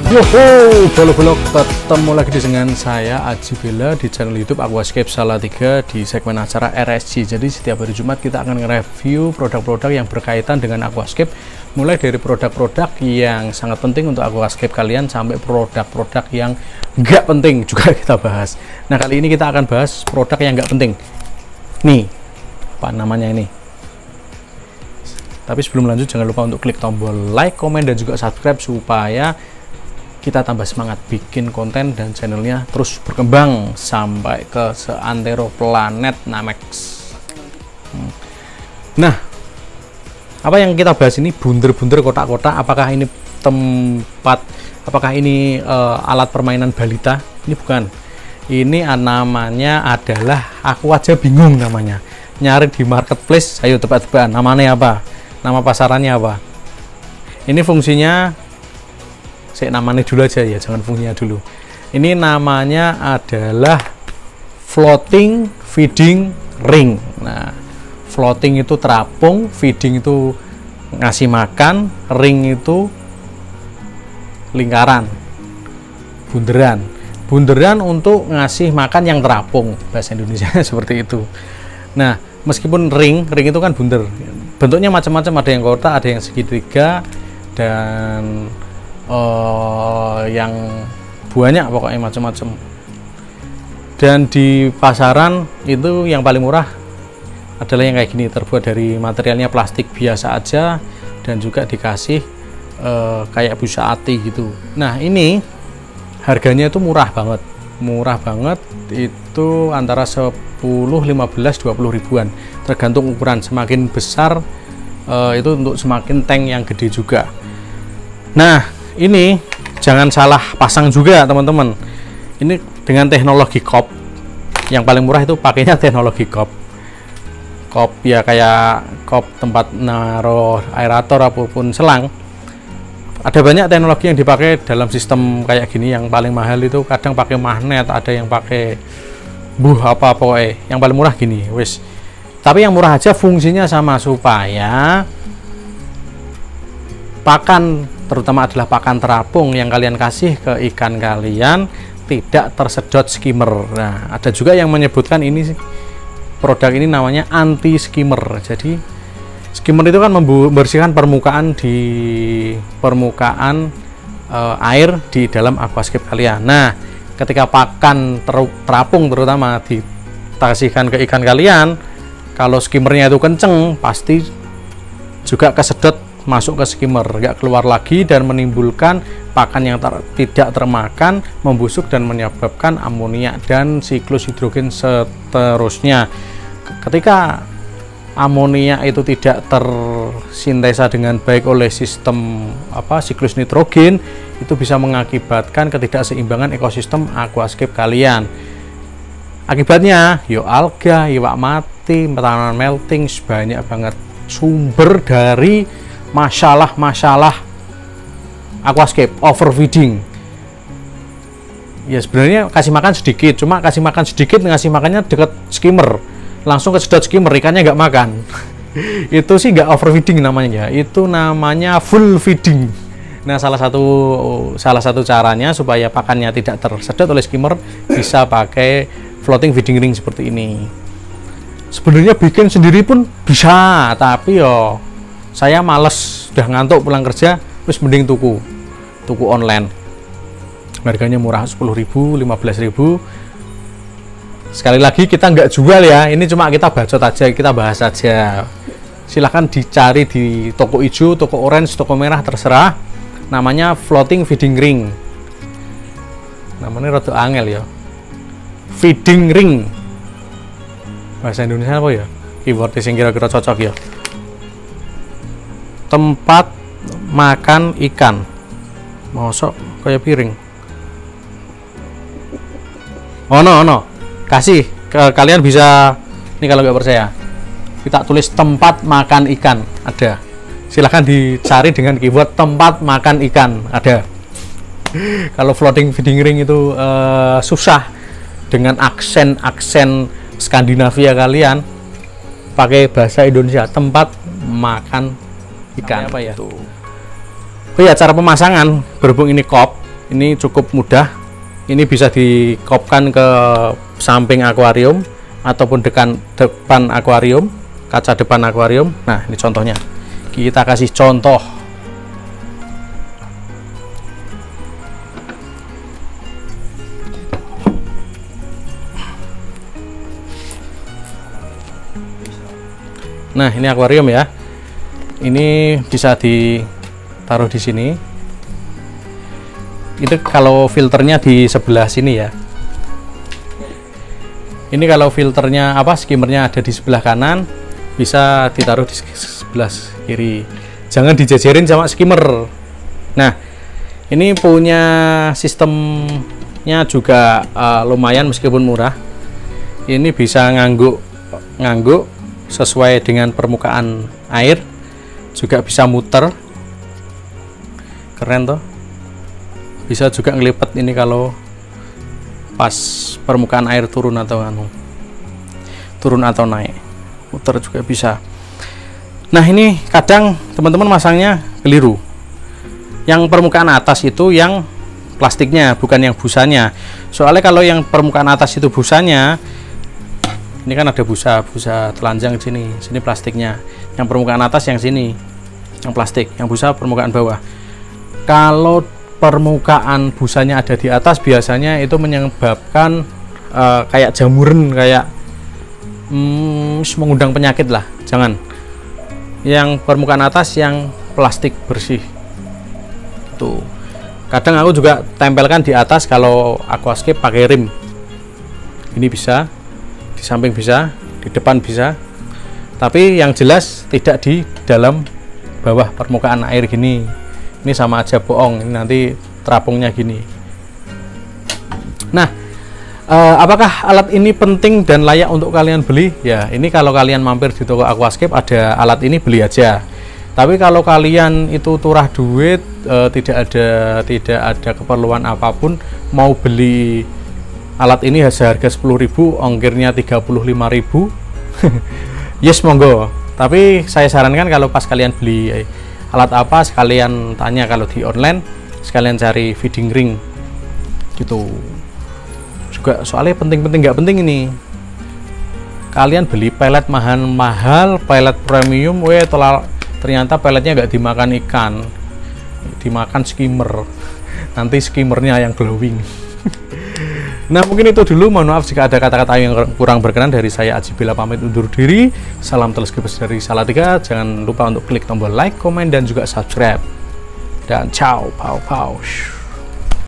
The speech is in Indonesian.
Yoho, Bolo-Bolok, ketemu lagi dengan saya Aji Bella di channel YouTube Aquascape Salatiga di segmen acara RSG. Jadi setiap hari Jumat kita akan nge-review produk-produk yang berkaitan dengan aquascape, mulai dari produk-produk yang sangat penting untuk aquascape kalian sampai produk-produk yang nggak penting juga kita bahas. Nah, kali ini kita akan bahas produk yang nggak penting. Nih, apa namanya ini? Tapi sebelum lanjut jangan lupa untuk klik tombol like, komen, dan juga subscribe supaya kita tambah semangat bikin konten dan channelnya terus berkembang sampai ke seantero planet Namex. Nah, apa yang kita bahas ini bunder-bunder kotak-kotak. Apakah ini tempat, apakah ini alat permainan balita? Ini bukan. Ini namanya adalah, aku aja bingung namanya. Nyari di marketplace, ayo tebak-tebakan namanya apa? Nama pasarannya apa? Ini fungsinya, saya namanya dulu aja ya, jangan fungsinya dulu. Ini namanya adalah floating feeding ring. Nah, floating itu terapung, feeding itu ngasih makan, ring itu lingkaran, bunderan. Bunderan untuk ngasih makan yang terapung, bahasa Indonesia seperti itu. Nah, meskipun ring itu kan bunder. Bentuknya macam-macam, ada yang kotak, ada yang segitiga, dan yang banyak, pokoknya macam-macam. Dan di pasaran itu yang paling murah adalah yang kayak gini, terbuat dari materialnya plastik biasa aja dan juga dikasih kayak busa ati gitu. Nah, ini harganya itu murah banget, itu antara 10, 15, 20 ribuan tergantung ukuran. Semakin besar itu untuk semakin tank yang gede juga. Nah, ini jangan salah pasang juga teman-teman. Ini dengan teknologi COP. Yang paling murah itu pakainya teknologi COP. COP ya kayak COP tempat naruh aerator ataupun selang. Ada banyak teknologi yang dipakai dalam sistem kayak gini. Yang paling mahal itu kadang pakai magnet, ada yang pakai apa pokoknya. Yang paling murah gini, wis. Tapi yang murah aja fungsinya sama, supaya pakan, terutama adalah pakan terapung yang kalian kasih ke ikan kalian, tidak tersedot skimmer. Nah, ada juga yang menyebutkan ini produk ini namanya anti skimmer. Jadi skimmer itu kan membersihkan permukaan air di dalam aquascape kalian. Nah, ketika pakan terapung terutama dikasihkan ke ikan kalian, kalau skimmernya itu kenceng, pasti juga kesedot masuk ke skimmer, nggak keluar lagi, dan menimbulkan pakan yang tidak termakan, membusuk dan menyebabkan amonia dan siklus hidrogen seterusnya. Ketika amonia itu tidak tersintesa dengan baik oleh sistem siklus nitrogen, itu bisa mengakibatkan ketidakseimbangan ekosistem aquascape kalian. Akibatnya yo alga, iwak mati, tanaman melting, banyak banget sumber dari masalah aquascape, overfeeding. Ya sebenarnya kasih makan sedikit, cuma kasih makan sedikit, ngasih makannya deket skimmer, langsung kesedot skimmer, ikannya nggak makan. Itu sih nggak overfeeding namanya, itu namanya full feeding. Nah, salah satu caranya supaya pakannya tidak tersedot oleh skimmer, bisa pakai floating feeding ring seperti ini. Sebenarnya bikin sendiri pun bisa, tapi yo saya males, udah ngantuk pulang kerja, terus mending tuku online. Harganya murah, 10.000, 15.000. Sekali lagi kita nggak jual ya, ini cuma kita bacot aja, kita bahas aja. Silahkan dicari di toko hijau, toko orange, toko merah, terserah. Namanya floating feeding ring. Namanya rada angel ya. Feeding ring. Bahasa Indonesia apa ya? Keywordnya yang kira-kira cocok ya. Tempat makan ikan, mosok kayak piring. No, kasih ke kalian bisa ini, kalau nggak percaya kita tulis tempat makan ikan, ada. Silahkan dicari dengan keyword tempat makan ikan, ada. Kalau floating feeding ring itu susah, dengan aksen Skandinavia kalian pakai bahasa Indonesia, tempat makan ikan. Apa ya? Oh ya, cara pemasangan, berhubung ini COP, Ini cukup mudah. Ini bisa dikopkan ke samping akuarium ataupun depan akuarium, kaca depan akuarium. Nah, ini contohnya. Kita kasih contoh. Nah, ini akuarium ya. Ini bisa ditaruh di sini. Itu kalau filternya di sebelah sini ya. Ini kalau filternya skimmernya ada di sebelah kanan, bisa ditaruh di sebelah kiri. Jangan dijejerin sama skimmer. Nah, ini punya sistemnya juga lumayan meskipun murah. Ini bisa ngangguk sesuai dengan permukaan air, juga bisa muter. Keren toh. Bisa juga ngelipet ini kalau pas permukaan air turun atau naik, muter juga bisa. Nah, ini kadang teman-teman masangnya keliru. Yang permukaan atas itu yang plastiknya, bukan yang busanya. Soalnya kalau yang permukaan atas itu busanya, ini kan ada busa telanjang di sini plastiknya. Yang permukaan atas yang sini, yang plastik, yang busa permukaan bawah. Kalau permukaan busanya ada di atas, biasanya itu menyebabkan kayak jamuran, kayak mengundang penyakit lah. Jangan. Yang permukaan atas yang plastik bersih. Tuh. Kadang aku juga tempelkan di atas kalau aquascape pakai rim. Ini bisa, di samping bisa, di depan bisa. Tapi yang jelas tidak di dalam bawah permukaan air gini. Ini sama aja bohong, ini nanti terapungnya gini. Nah, apakah alat ini penting dan layak untuk kalian beli? Ya, ini kalau kalian mampir di toko aquascape ada alat ini, beli aja. Tapi kalau kalian itu turah duit, tidak ada keperluan apapun, mau beli alat ini seharga 10.000, ongkirnya 35.000, yes monggo. Tapi saya sarankan kalau pas kalian beli alat apa, sekalian tanya kalau di online, sekalian cari feeding ring gitu juga. Soalnya penting-penting nggak penting ini, kalian beli pelet mahal, pelet premium, ternyata peletnya nggak dimakan ikan, dimakan skimmer. Nanti skimmernya yang glowing. Nah, mungkin itu dulu. Mohon maaf jika ada kata-kata yang kurang berkenan dari saya. Aji Bella pamit undur diri. Salam teleskopis dari Salatiga. Jangan lupa untuk klik tombol like, komen, dan juga subscribe. Dan ciao, pau.